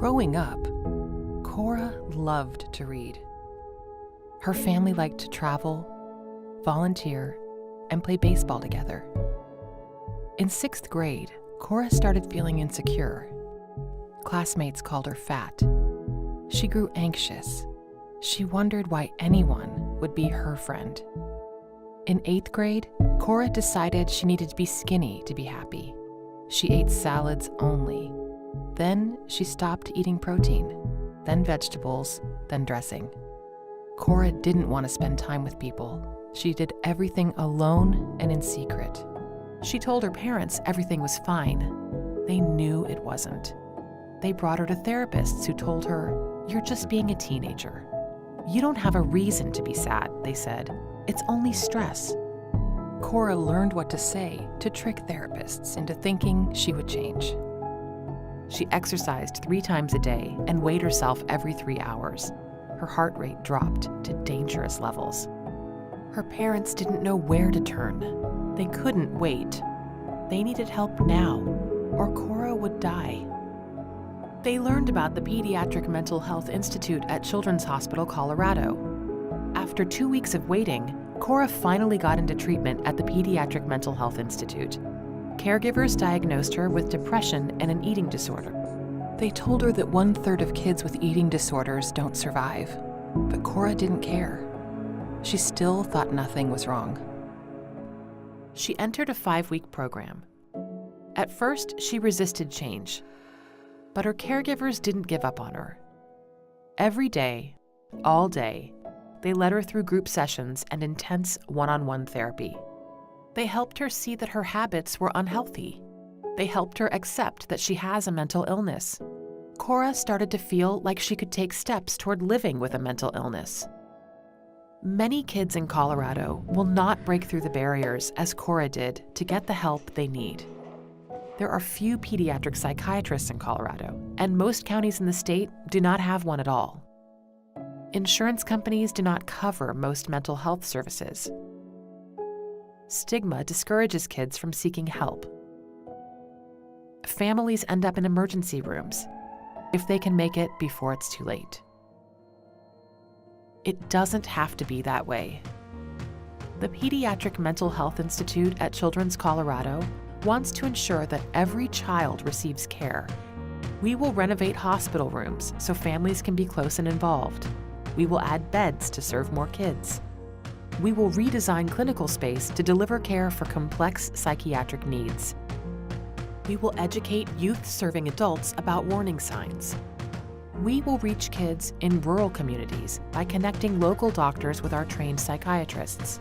Growing up, Cora loved to read. Her family liked to travel, volunteer, and play baseball together. In 6th grade, Cora started feeling insecure. Classmates called her fat. She grew anxious. She wondered why anyone would be her friend. In 8th grade, Cora decided she needed to be skinny to be happy. She ate salads only. Then she stopped eating protein, then vegetables, then dressing. Cora didn't want to spend time with people. She did everything alone and in secret. She told her parents everything was fine. They knew it wasn't. They brought her to therapists who told her, "You're just being a teenager. You don't have a reason to be sad," they said. "It's only stress." Cora learned what to say to trick therapists into thinking she would change. She exercised 3 times a day and weighed herself every 3 hours. Her heart rate dropped to dangerous levels. Her parents didn't know where to turn. They couldn't wait. They needed help now, or Cora would die. They learned about the Pediatric Mental Health Institute at Children's Hospital, Colorado. After 2 weeks of waiting, Cora finally got into treatment at the Pediatric Mental Health Institute. Caregivers diagnosed her with depression and an eating disorder. They told her that 1/3 of kids with eating disorders don't survive, but Cora didn't care. She still thought nothing was wrong. She entered a 5-week program. At first, she resisted change, but her caregivers didn't give up on her. Every day, all day, they led her through group sessions and intense one-on-one therapy. They helped her see that her habits were unhealthy. They helped her accept that she has a mental illness. Cora started to feel like she could take steps toward living with a mental illness. Many kids in Colorado will not break through the barriers as Cora did to get the help they need. There are few pediatric psychiatrists in Colorado, and most counties in the state do not have one at all. Insurance companies do not cover most mental health services. Stigma discourages kids from seeking help. Families end up in emergency rooms if they can make it before it's too late. It doesn't have to be that way. The Pediatric Mental Health Institute at Children's Colorado wants to ensure that every child receives care. We will renovate hospital rooms so families can be close and involved. We will add beds to serve more kids. We will redesign clinical space to deliver care for complex psychiatric needs. We will educate youth serving adults about warning signs. We will reach kids in rural communities by connecting local doctors with our trained psychiatrists.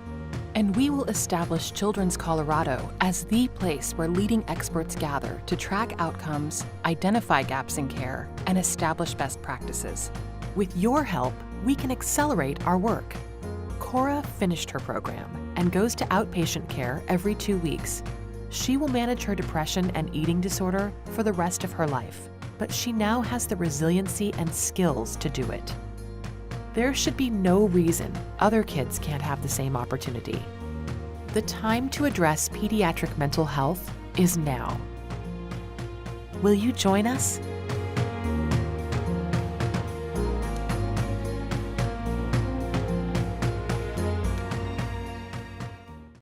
And we will establish Children's Colorado as the place where leading experts gather to track outcomes, identify gaps in care, and establish best practices. With your help, we can accelerate our work. Cora finished her program and goes to outpatient care every 2 weeks. She will manage her depression and eating disorder for the rest of her life, but she now has the resiliency and skills to do it. There should be no reason other kids can't have the same opportunity. The time to address pediatric mental health is now. Will you join us?